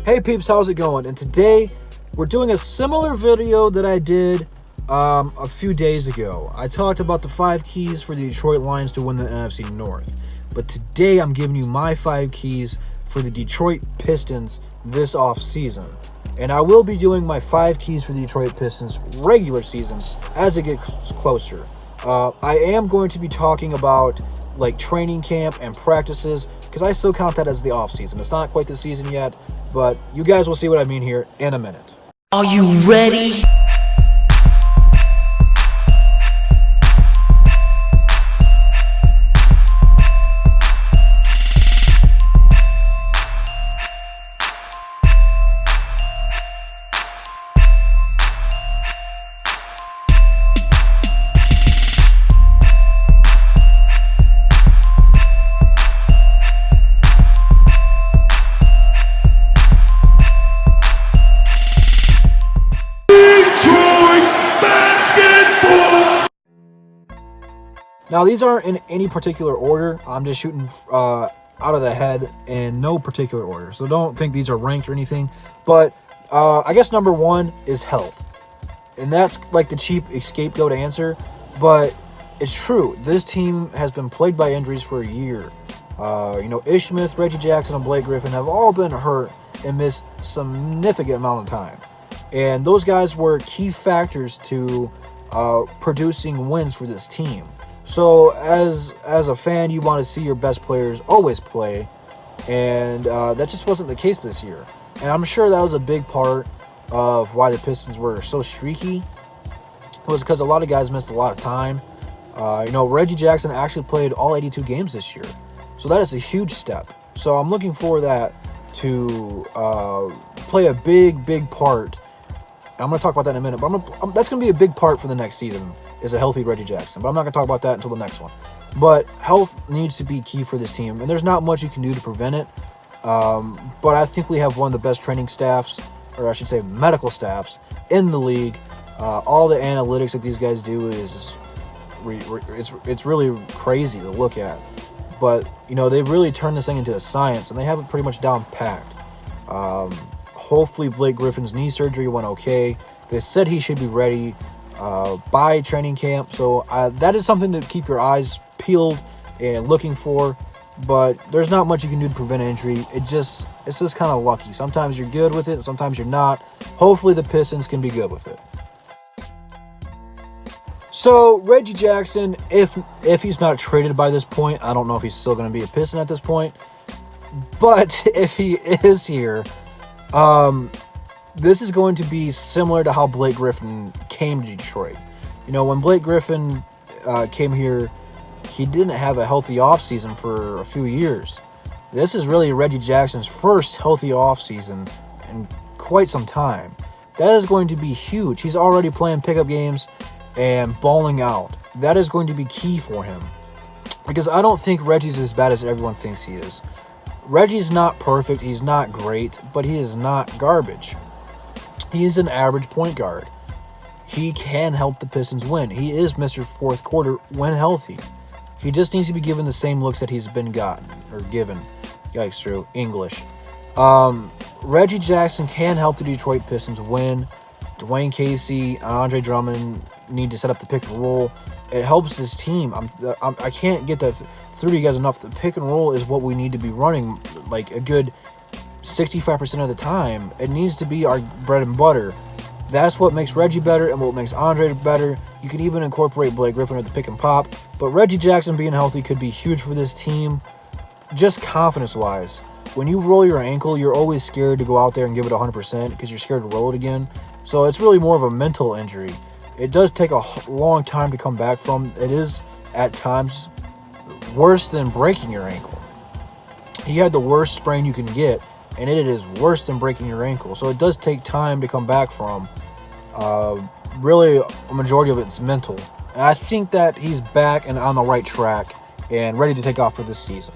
Hey peeps, how's it going? And today we're doing a similar video that I did a few days ago. I talked about the 5 keys for the Detroit Lions to win the NFC North. But today I'm giving you my 5 keys for the Detroit Pistons this offseason. And I will be doing my 5 keys for the Detroit Pistons regular season as it gets closer. I am going to be talking about like training camp and practices because I still count that as the offseason. It's not quite the season yet, but you guys will see what I mean here in a minute. Are you ready? Now, these aren't in any particular order. I'm just shooting out of the head in no particular order. So don't think these are ranked or anything. But I guess number 1 is health. And that's like the cheap scapegoat answer. But it's true. This team has been plagued by injuries for a year. Ish Smith, Reggie Jackson, and Blake Griffin have all been hurt and missed significant amount of time. And those guys were key factors to producing wins for this team. So as a fan, you want to see your best players always play, and that just wasn't the case this year. And I'm sure that was a big part of why the Pistons were so streaky, was because a lot of guys missed a lot of time. Reggie Jackson actually played all 82 games this year, so that is a huge step. So I'm looking for that to play a big part. I'm going to talk about that in a minute, but that's going to be a big part for the next season, is a healthy Reggie Jackson. But I'm not going to talk about that until the next one. But health needs to be key for this team, and there's not much you can do to prevent it. But I think we have one of the best training staffs, or I should say medical staffs, in the league. All the analytics that these guys do is it's really crazy to look at. But, they've really turned this thing into a science, and they have it pretty much down packed. Hopefully Blake Griffin's knee surgery went okay. They said he should be ready by training camp. So that is something to keep your eyes peeled and looking for. But there's not much you can do to prevent injury. It's just kind of lucky. Sometimes you're good with it, sometimes you're not. Hopefully the Pistons can be good with it. So Reggie Jackson, if he's not traded by this point, I don't know if he's still going to be a Piston at this point. But if he is here, this is going to be similar to how Blake Griffin came to Detroit. When Blake Griffin came here, he didn't have a healthy offseason for a few years. This is really Reggie Jackson's first healthy offseason in quite some time. That is going to be huge. He's already playing pickup games and balling out. That is going to be key for him, because I don't think Reggie's as bad as everyone thinks he is. Reggie's not perfect, he's not great, but he is not garbage. He is an average point guard. He can help the Pistons win. He is Mr. Fourth Quarter when healthy. He just needs to be given the same looks that he's been given. Yikes, Drew. English. Reggie Jackson can help the Detroit Pistons win. Dwayne Casey and Andre Drummond need to set up the pick and roll. It helps this team. I can't get that through to you guys enough. The pick and roll is what we need to be running like a good 65% of the time. It needs to be our bread and butter. That's what makes Reggie better and what makes Andre better. You can even incorporate Blake Griffin with the pick and pop. But Reggie Jackson being healthy could be huge for this team, just confidence-wise. When you roll your ankle, you're always scared to go out there and give it 100% because you're scared to roll it again. So it's really more of a mental injury. It does take a long time to come back from. It is, at times, worse than breaking your ankle. He had the worst sprain you can get, and it is worse than breaking your ankle. So it does take time to come back from. Really, a majority of it's mental. And I think that he's back and on the right track and ready to take off for this season.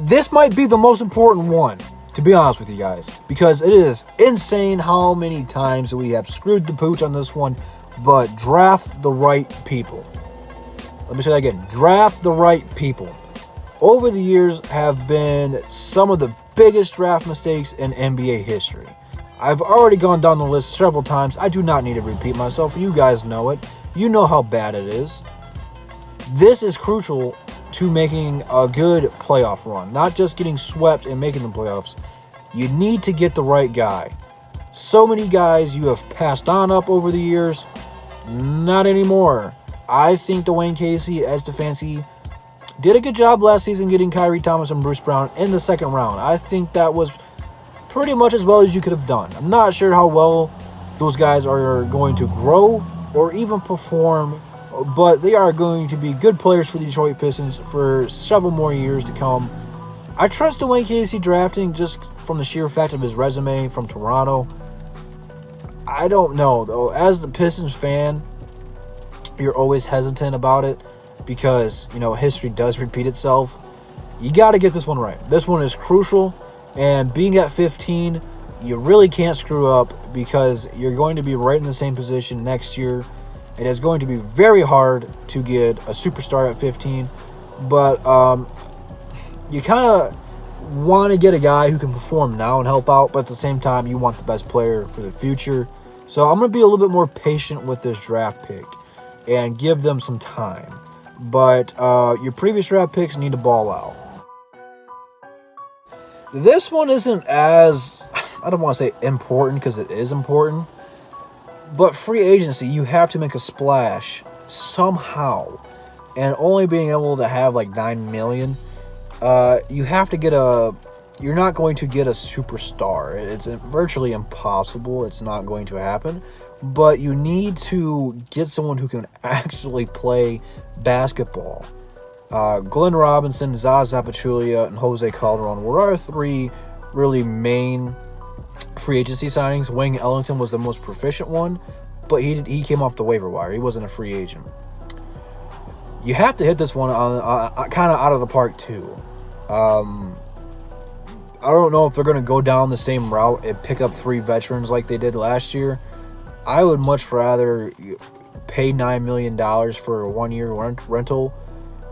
This might be the most important one, to be honest with you guys, because it is insane how many times we have screwed the pooch on this one, but draft the right people. Let me say that again. Draft the right people. Over the years have been some of the biggest draft mistakes in NBA history. I've already gone down the list several times. I do not need to repeat myself. You guys know it. You know how bad it is. This is crucial to making a good playoff run, not just getting swept and making the playoffs. You need to get the right guy. So many guys you have passed on up over the years. Not anymore. I think Dwayne Casey, as Stefanski, did a good job last season getting Kyrie Thomas and Bruce Brown in the second round. I think that was pretty much as well as you could have done. I'm not sure how well those guys are going to grow or even perform, but they are going to be good players for the Detroit Pistons for several more years to come. I trust Dwayne Casey drafting just from the sheer fact of his resume from Toronto. I don't know, though. As the Pistons fan, you're always hesitant about it because, history does repeat itself. You got to get this one right. This one is crucial, and being at 15, you really can't screw up because you're going to be right in the same position next year. It is going to be very hard to get a superstar at 15, but you kind of want to get a guy who can perform now and help out, but at the same time, you want the best player for the future. So I'm going to be a little bit more patient with this draft pick and give them some time. But your previous draft picks need to ball out. This one isn't as, I don't want to say important because it is important, but free agency, you have to make a splash somehow. And only being able to have like $9 million, you have to get you're not going to get a superstar. It's virtually impossible. It's not going to happen. But you need to get someone who can actually play basketball. Glenn Robinson, Zaza Pachulia, and Jose Calderon were our three really main free agency signings. Wayne Ellington was the most proficient one, but he came off the waiver wire. He wasn't a free agent. You have to hit this one on kind of out of the park too. I don't know if they're going to go down the same route and pick up three veterans like they did last year. I would much rather pay $9 million for a 1-year rental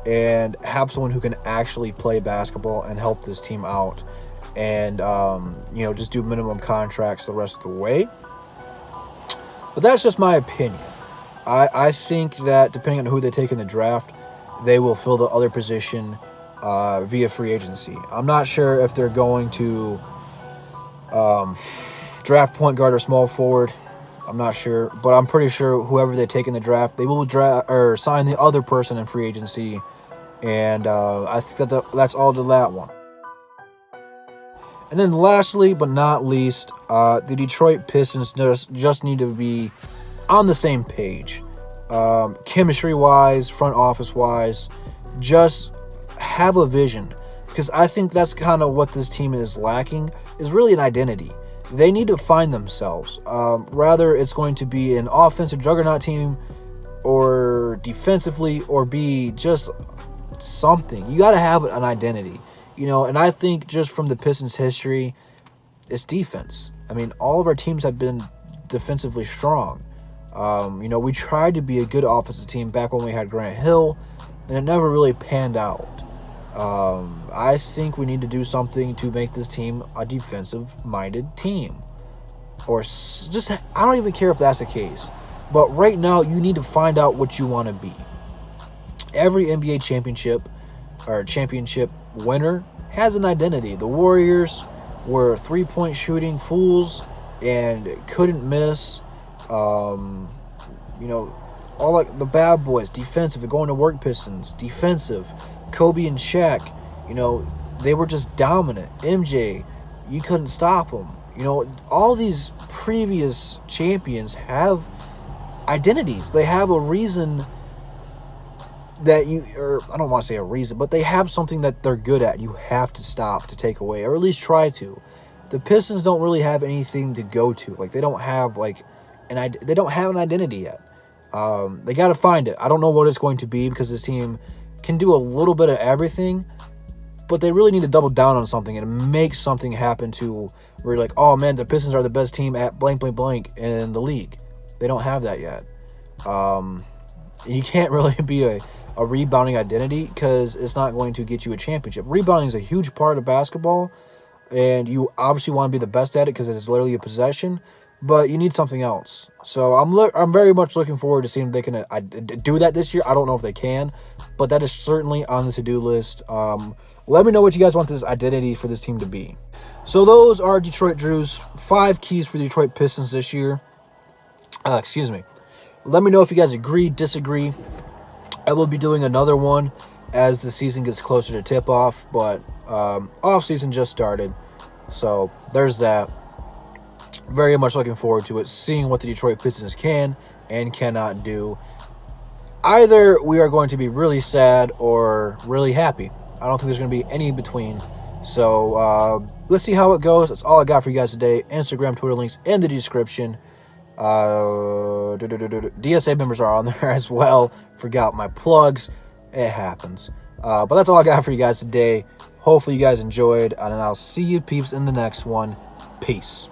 and have someone who can actually play basketball and help this team out and, just do minimum contracts the rest of the way. But that's just my opinion. I think that depending on who they take in the draft, they will fill the other position via free agency. I'm not sure if they're going to draft point guard or small forward. I'm not sure, but I'm pretty sure whoever they take in the draft, they will draft or sign the other person in free agency, and I think that's all to that one. And then lastly, but not least, the Detroit Pistons just need to be on the same page, chemistry-wise, front office-wise, just have a vision, because I think that's kind of what this team is lacking, is really an identity. They need to find themselves. Rather, it's going to be an offensive juggernaut team or defensively or be just something. You got to have an identity, and I think just from the Pistons' history, it's defense. I mean, all of our teams have been defensively strong. We tried to be a good offensive team back when we had Grant Hill, and it never really panned out. I think we need to do something to make this team a defensive-minded team. Or just, I don't even care if that's the case. But right now, you need to find out what you want to be. Every NBA championship or championship winner has an identity. The Warriors were three-point shooting fools and couldn't miss. All like the bad boys, defensive, the going to work Pistons, defensive. Kobe and Shaq, they were just dominant. MJ, you couldn't stop them. All these previous champions have identities. They have a reason that I don't want to say a reason, but they have something that they're good at. You have to stop to take away, or at least try to. The Pistons don't really have anything to go to. Like, they don't have they don't have an identity yet. They got to find it. I don't know what it's going to be because this team can do a little bit of everything, but they really need to double down on something and make something happen to where you're like, oh man, the Pistons are the best team at blank, blank, blank in the league. They don't have that yet. You can't really be a rebounding identity because it's not going to get you a championship. Rebounding is a huge part of basketball, and you obviously want to be the best at it because it's literally a possession, but you need something else. So I'm very much looking forward to seeing if they can do that this year. I don't know if they can, but that is certainly on the to-do list. Let me know what you guys want this identity for this team to be. So those are Detroit Drew's 5 keys for the Detroit Pistons this year. Excuse me. Let me know if you guys agree, disagree. I will be doing another one as the season gets closer to tip-off, but off-season just started. So there's that. Very much looking forward to it, seeing what the Detroit Pistons can and cannot do. Either we are going to be really sad or really happy. I don't think there's going to be any in between. So let's see how it goes. That's all I got for you guys today. Instagram, Twitter links in the description. DSA members are on there as well. Forgot my plugs. It happens. But that's all I got for you guys today. Hopefully you guys enjoyed, and I'll see you peeps in the next one. Peace.